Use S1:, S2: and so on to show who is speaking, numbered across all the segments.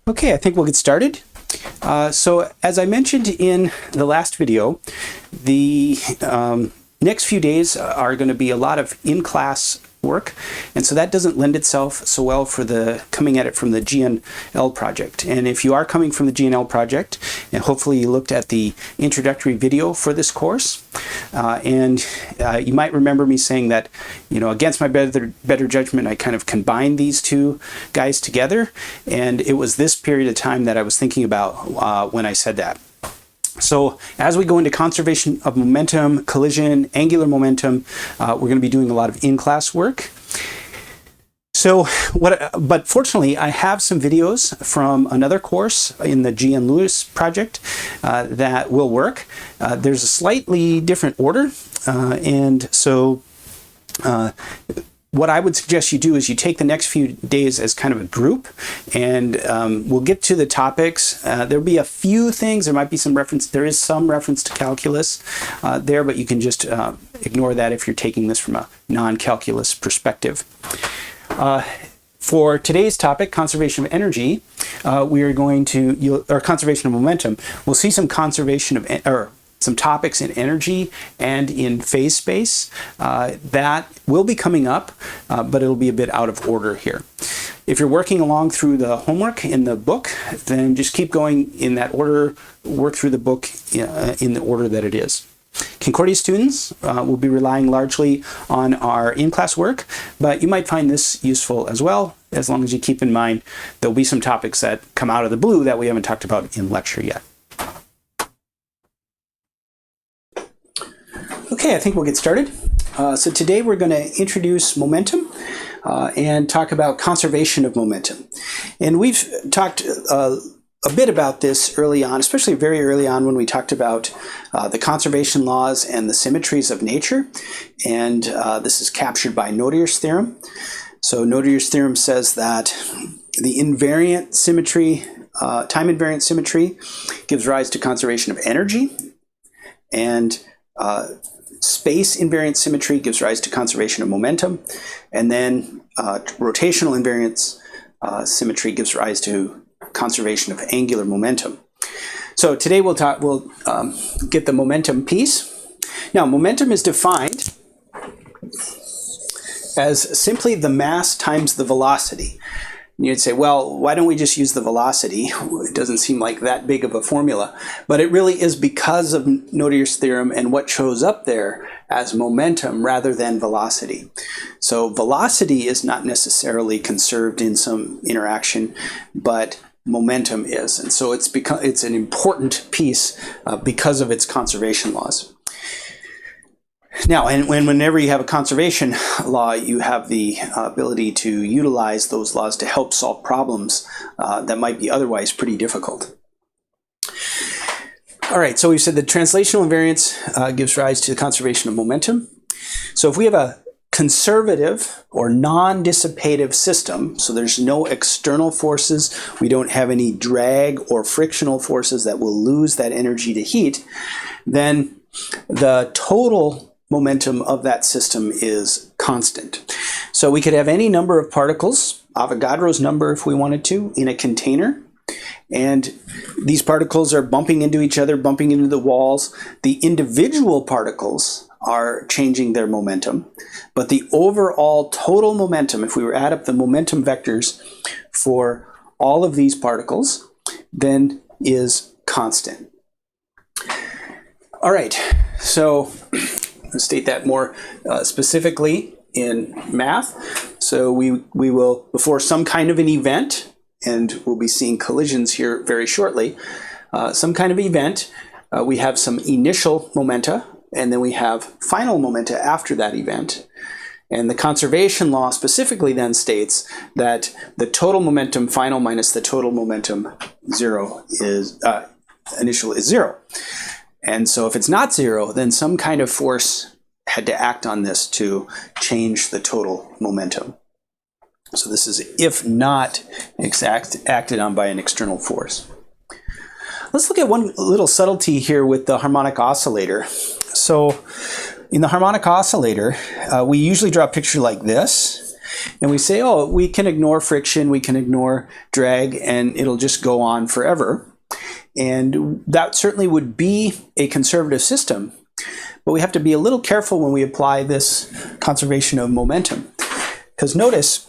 S1: Okay, I think we'll get started. So as I mentioned in the last video, the next few days are going to be a lot of in-class work, and so that doesn't lend itself so well for the coming at it from the GNL project. And if you are coming from the GNL project, and hopefully you looked at the introductory video for this course, and you might remember me saying that, you know, against my better judgment, I kind of combined these two guys together, and it was this period of time that I was thinking about when I said that. So as we go into conservation of momentum, collision, angular momentum, we're going to be doing a lot of in-class work. So but fortunately, I have some videos from another course in the GN Lewis project that will work. There's a slightly different order, and so what I would suggest you do is you take the next few days as kind of a group, and we'll get to the topics. There'll be a few things. There might be some reference. There is some reference to calculus there, but you can just ignore that if you're taking this from a non-calculus perspective. For today's topic, conservation of energy, we are going to, or conservation of momentum, we'll see some conservation of, some topics in energy and in phase space that will be coming up, but it'll be a bit out of order here. If you're working along through the homework in the book, then just keep going in that order, work through the book in the order that it is. Concordia students will be relying largely on our in-class work, but you might find this useful as well, as long as you keep in mind there'll be some topics that come out of the blue that we haven't talked about in lecture yet. Okay, I think we'll get started. So today we're going to introduce momentum and talk about conservation of momentum. And we've talked a bit about this early on, especially very early on when we talked about the conservation laws and the symmetries of nature. And this is captured by Nodier's theorem. So Nodier's theorem says that the invariant symmetry, time invariant symmetry, gives rise to conservation of energy, and space invariant symmetry gives rise to conservation of momentum, and then rotational invariance symmetry gives rise to conservation of angular momentum. So today we'll get the momentum piece. Now, momentum is defined as simply the mass times the velocity. And you'd say, well, why don't we just use the velocity? It doesn't seem like that big of a formula. But it really is because of Nodier's theorem and what shows up there as momentum rather than velocity. So velocity is not necessarily conserved in some interaction, but momentum is. And so it's an important piece because of its conservation laws. Now, and whenever you have a conservation law, you have the ability to utilize those laws to help solve problems that might be otherwise pretty difficult. All right, so we said the translational invariance gives rise to the conservation of momentum. So if we have a conservative or non-dissipative system, so there's no external forces, we don't have any drag or frictional forces that will lose that energy to heat, then the total momentum of that system is constant. So we could have any number of particles, Avogadro's number if we wanted to, in a container. And these particles are bumping into each other, bumping into the walls. The individual particles are changing their momentum. But the overall total momentum, if we were to add up the momentum vectors for all of these particles, then is constant. All right, so I'll state that more specifically in math. So we will, before some kind of an event, and we'll be seeing collisions here very shortly, some kind of event, we have some initial momenta, and then we have final momenta after that event. And the conservation law specifically then states that the total momentum final minus the total momentum zero is, initial is zero. And so if it's not zero, then some kind of force had to act on this to change the total momentum. So this is if not acted on by an external force. Let's look at one little subtlety here with the harmonic oscillator. So in the harmonic oscillator, we usually draw a picture like this. and we say, oh, we can ignore friction, we can ignore drag, and it'll just go on forever. And that certainly would be a conservative system. But we have to be a little careful when we apply this conservation of momentum. Because notice,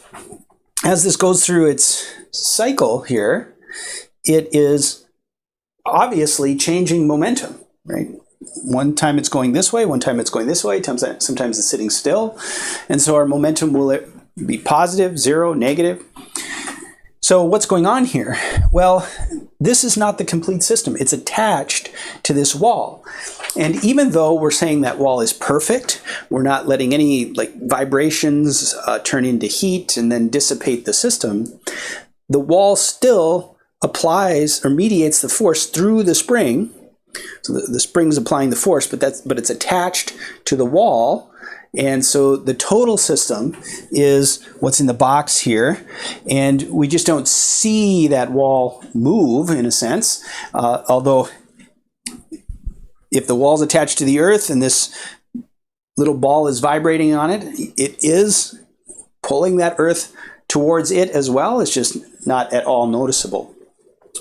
S1: as this goes through its cycle here, it is obviously changing momentum, right? One time it's going this way, one time it's going this way, sometimes it's sitting still. And so our momentum will be positive, zero, negative. So what's going on here? Well, this is not the complete system. It's attached to this wall. And even though we're saying that wall is perfect, we're not letting any vibrations turn into heat and then dissipate the system, the wall still applies or mediates the force through the spring. So the spring's applying the force, but it's attached to the wall. And so the total system is what's in the box here. And we just don't see that wall move, in a sense. Although if the wall's attached to the earth and this little ball is vibrating on it, it is pulling that earth towards it as well. It's just not at all noticeable.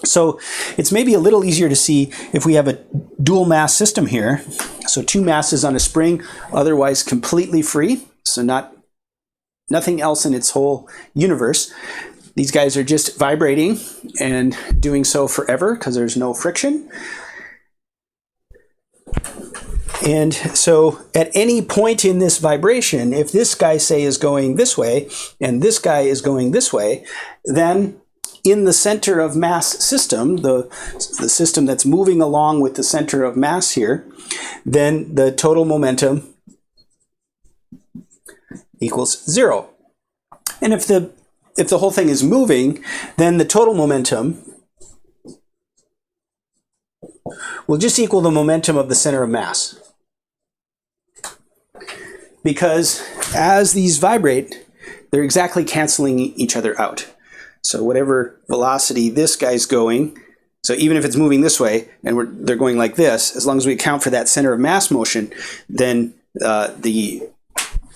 S1: So it's maybe a little easier to see if we have a dual mass system here. So two masses on a spring, otherwise completely free. So nothing else in its whole universe. These guys are just vibrating and doing so forever because there's no friction. And so at any point in this vibration, if this guy, say, is going this way and this guy is going this way, then in the center of mass system, the system that's moving along with the center of mass here, then the total momentum equals zero. And if the whole thing is moving, then the total momentum will just equal the momentum of the center of mass. Because as these vibrate, they're exactly canceling each other out. So whatever velocity this guy's going, so even if it's moving this way and they're going like this, as long as we account for that center of mass motion, then the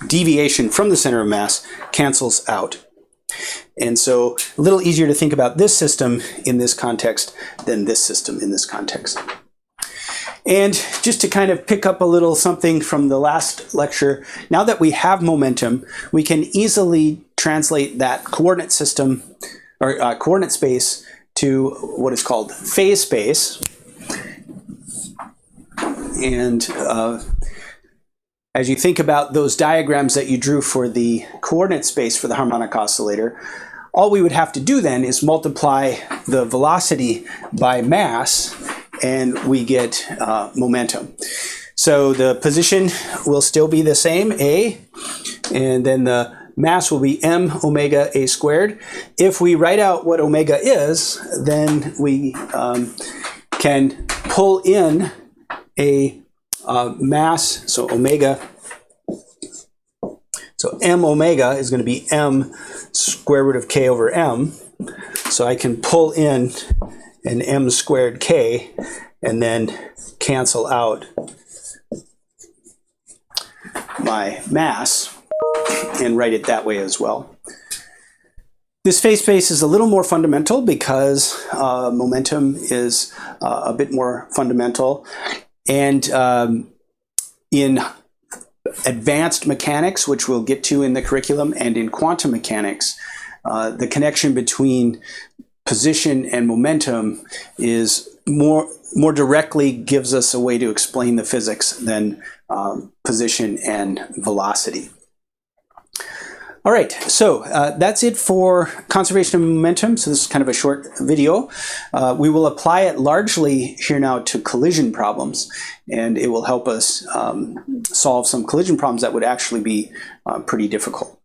S1: deviation from the center of mass cancels out. And so a little easier to think about this system in this context than this system in this context. And just to kind of pick up a little something from the last lecture, now that we have momentum, we can easily translate that coordinate system or coordinate space to what is called phase space. And as you think about those diagrams that you drew for the coordinate space for the harmonic oscillator, all we would have to do then is multiply the velocity by mass, and we get momentum. So the position will still be the same, a, and then the mass will be m omega a squared. If we write out what omega is, then we can pull in a mass, so omega. So m omega is going to be m square root of k over m. So I can pull in an m squared k and then cancel out my mass and write it that way as well. This phase space is a little more fundamental because momentum is a bit more fundamental. And in advanced mechanics, which we'll get to in the curriculum, and in quantum mechanics, the connection between position and momentum is more directly gives us a way to explain the physics than position and velocity. All right, so that's it for conservation of momentum. So this is kind of a short video. We will apply it largely here now to collision problems, and it will help us solve some collision problems that would actually be pretty difficult.